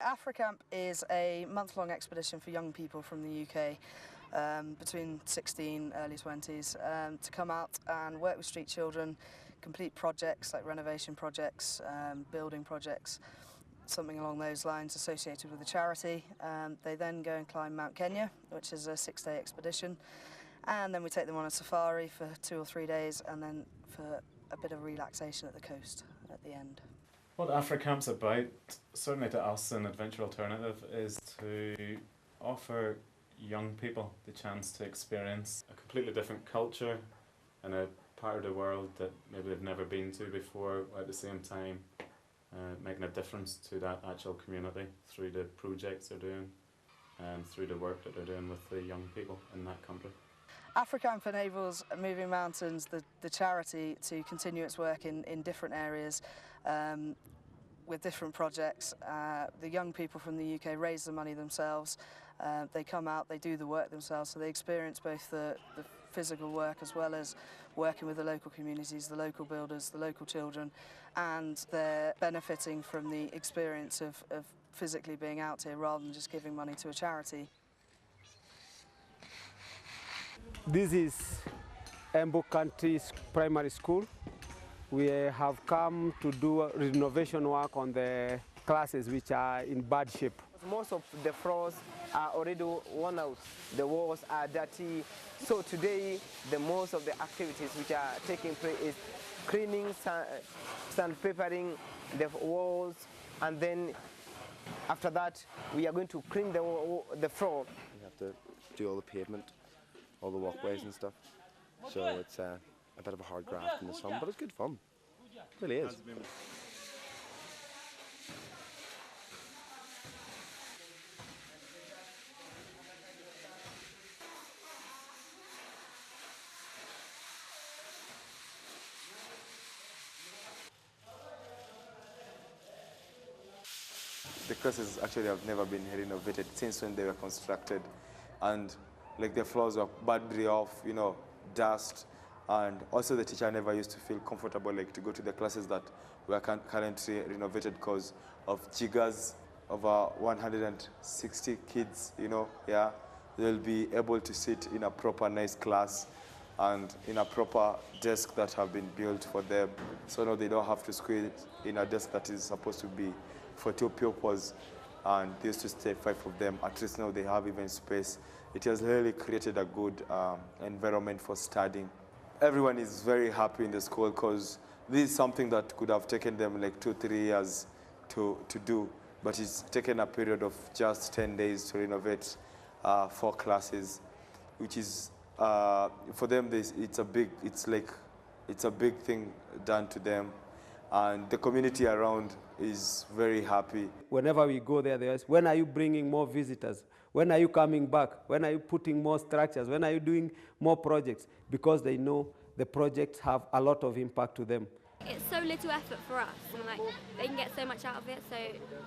Africamp is a month-long expedition for young people from the UK, between 16 early 20s, to come out and work with street children, complete projects like renovation projects, building projects, something along those lines associated with the charity. They then go and climb Mount Kenya, which is a 6-day expedition, and then we take them on a safari for 2 or 3 days, and then for a bit of relaxation at the coast at the end. What Africamp's about, certainly to us an Adventure Alternative, is to offer young people the chance to experience a completely different culture and a part of the world that maybe they've never been to before, at the same time making a difference to that actual community through the projects they're doing and through the work that they're doing with the young people in that country. Africamp enables Moving Mountains, the charity, to continue its work in different areas with different projects. The young people from the UK raise the money themselves. They come out, they do the work themselves, so they experience both the physical work as well as working with the local communities, the local builders, the local children, and they're benefiting from the experience of physically being out here rather than just giving money to a charity. This is Embu Country Primary School. We have come to do renovation work on the classes which are in bad shape. Most of the floors are already worn out. The walls are dirty. So today, most of the activities which are taking place is cleaning, sandpapering the walls, and then after that, we are going to clean the floor. We have to do all the pavement, all the walkways and stuff. So it's a bit of a hard graft in the sun, but it's good fun. It really is. The classes actually have never been renovated since when they were constructed, and like the floors were badly off, you know, dust, and also the teacher never used to feel comfortable like to go to the classes that were currently renovated because of jiggers. Over 160 kids, you know, yeah, they'll be able to sit in a proper nice class and in a proper desk that have been built for them. So now they don't have to squeeze in a desk that is supposed to be for 2 pupils, and they used to stay 5 of them. At least now they have even space. It has really created a good environment for studying. Everyone is very happy in the school because this is something that could have taken them like 2-3 years to do, but it's taken a period of just 10 days to renovate 4 classes, which is for them it's a big thing done to them, and the community around is very happy. Whenever we go there, they ask, when are you bringing more visitors? When are you coming back? When are you putting more structures? When are you doing more projects? Because they know the projects have a lot of impact to them. It's so little effort for us, and like they can get so much out of it. So,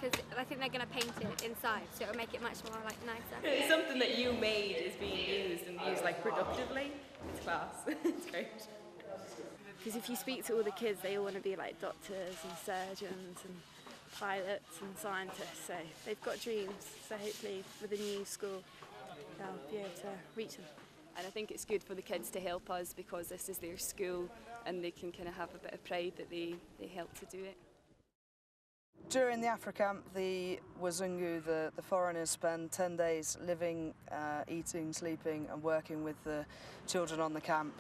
because I think they're going to paint it inside, so it'll make it much more like nicer. It's something that you made is being used and used like productively. It's class. It's great. Because if you speak to all the kids, they all want to be like doctors and surgeons and pilots and scientists. So they've got dreams. So hopefully with the new school, they'll be able to reach them. And I think it's good for the kids to help us because this is their school and they can kind of have a bit of pride that they helped to do it. During the Africamp, the Wazungu, the foreigners, spend 10 days living, eating, sleeping and working with the children on the camp.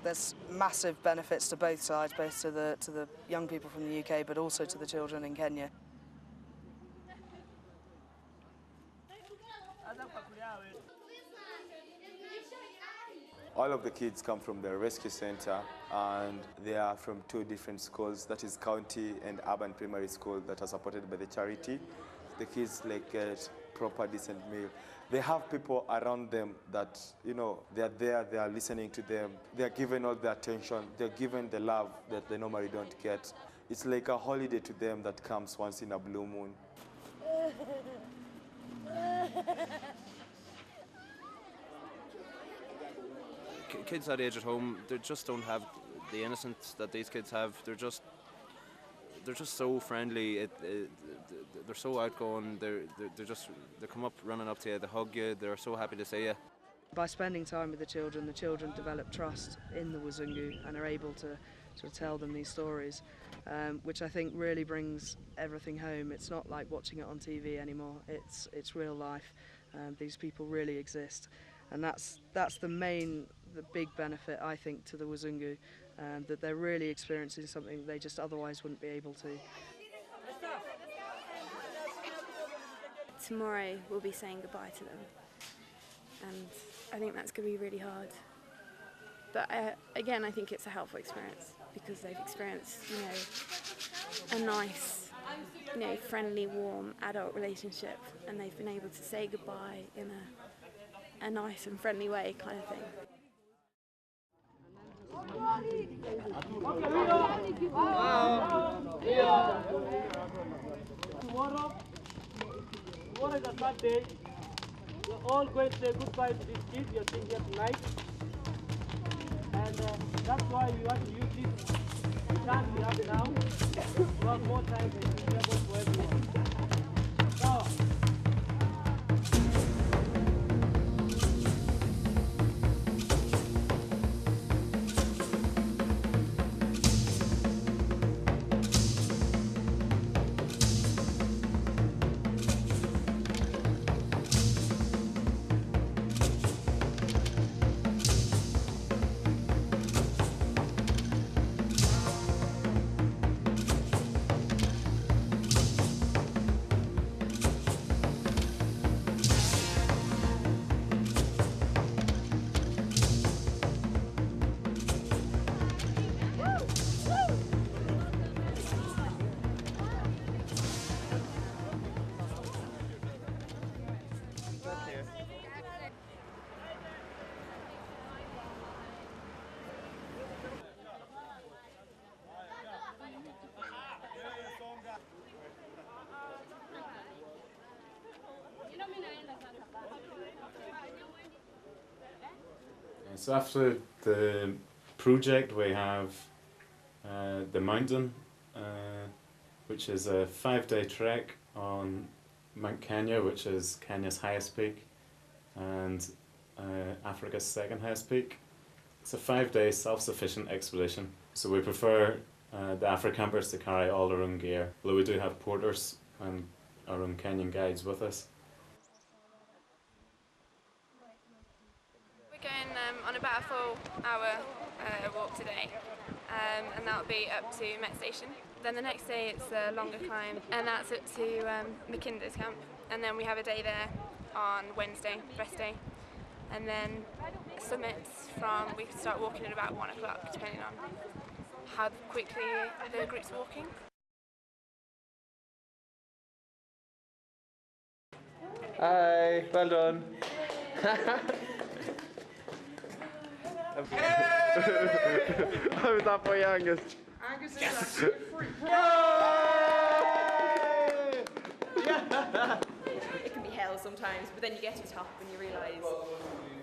There's massive benefits to both sides, both to the young people from the UK but also to the children in Kenya. All of the kids come from the rescue center, and they are from 2 different schools, that is county and urban primary school, that are supported by the charity. The kids like get proper decent meal. They have people around them that, you know, they are there, they are listening to them, they are given all the attention, they're given the love that they normally don't get. It's like a holiday to them that comes once in a blue moon. Kids that age at home, they just don't have the innocence that these kids have. They're just they're just so friendly. They're so outgoing. They come up running up to you, they hug you. They're so happy to see you. By spending time with the children develop trust in the Wazungu and are able to sort of tell them these stories, which I think really brings everything home. It's not like watching it on TV anymore. It's real life. These people really exist, and that's the big benefit, I think, to the Wazungu, that they're really experiencing something they just otherwise wouldn't be able to. Tomorrow we'll be saying goodbye to them, and I think that's going to be really hard. But again, I think it's a helpful experience because they've experienced, a nice, friendly, warm adult relationship, and they've been able to say goodbye in a nice and friendly way, kind of thing. Tomorrow is a bad day. We're all going to say goodbye to these kids. You're staying here tonight. And that's why you have to use this time we have now to have more time to be able for everyone. So, So after the project we have the mountain, which is a 5-day trek on Mount Kenya, which is Kenya's highest peak and Africa's second highest peak. It's a 5-day self-sufficient expedition. So we prefer the Africampers to carry all their own gear, although we do have porters and our own Kenyan guides with us. On about a full hour walk today, and that'll be up to Met Station. Then the next day it's a longer climb, and that's up to Makinda's camp. And then we have a day there on Wednesday, rest day. And then summits we start walking at about 1 o'clock, depending on how quickly the group's walking. Hi, well done. How was that for you, Angus? Angus is yes. It can be hell sometimes, but then you get to the top and you realise,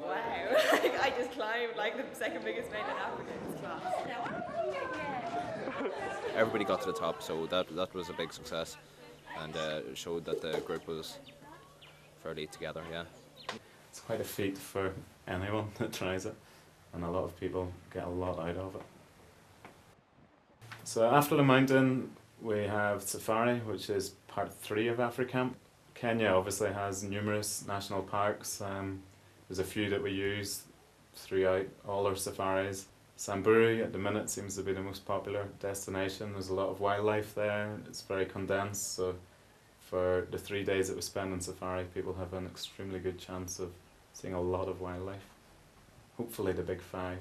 wow, I just climbed like the second biggest mountain in Africa. It's class. Everybody got to the top, so that was a big success, and it showed that the group was fairly together, yeah. It's quite a feat for anyone that tries it, and a lot of people get a lot out of it. So after the mountain we have safari, which is part 3 of Africamp. Kenya obviously has numerous national parks. There's a few that we use throughout all our safaris. Samburu at the minute seems to be the most popular destination. There's a lot of wildlife there. It's very condensed, so for the 3 days that we spend on safari, people have an extremely good chance of seeing a lot of wildlife. Hopefully the big 5.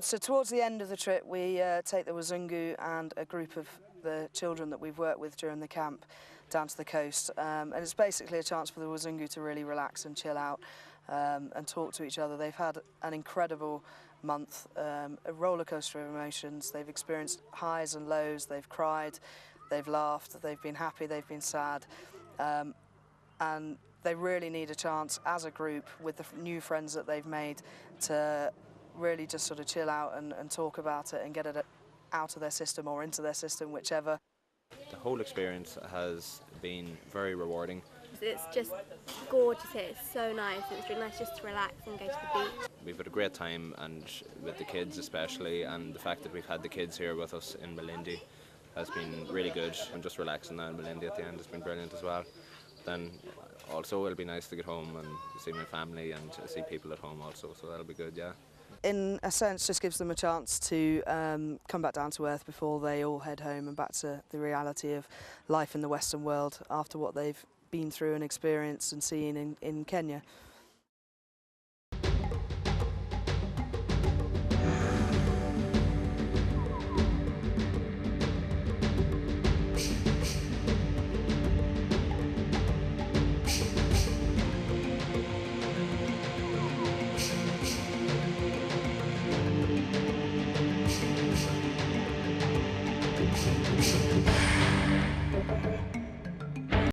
So towards the end of the trip we take the Wazungu and a group of the children that we've worked with during the camp down to the coast, and it's basically a chance for the Wazungu to really relax and chill out and talk to each other. They've had an incredible month, a roller coaster of emotions. They've experienced highs and lows, they've cried, they've laughed, they've been happy, they've been sad, and they really need a chance as a group with the new friends that they've made to really just sort of chill out and talk about it and get it out of their system or into their system, whichever. The whole experience has been very rewarding. It's just gorgeous here. It's so nice. It's really nice just to relax and go to the beach. We've had a great time, and with the kids especially, and the fact that we've had the kids here with us in Malindi has been really good, and just relaxing now in Malindi at the end has been brilliant as well. Then also it'll be nice to get home and see my family and see people at home also, so that'll be good, yeah. In a sense, just gives them a chance to come back down to earth before they all head home and back to the reality of life in the Western world after what they've been through and experienced and seen in Kenya.